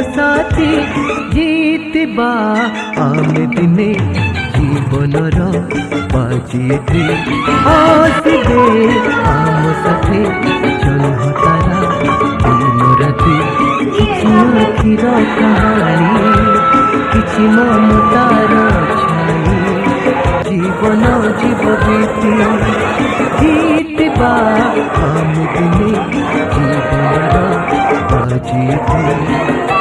साथी जीतबा आमे दिने जीवनर बाजी आसबे आम साथे जन्म तारा दिन राति किछि आखिर कहानी किछि ममतार छाई जीवन जीव बीती जीतबा आम दिने जीवनर बाजी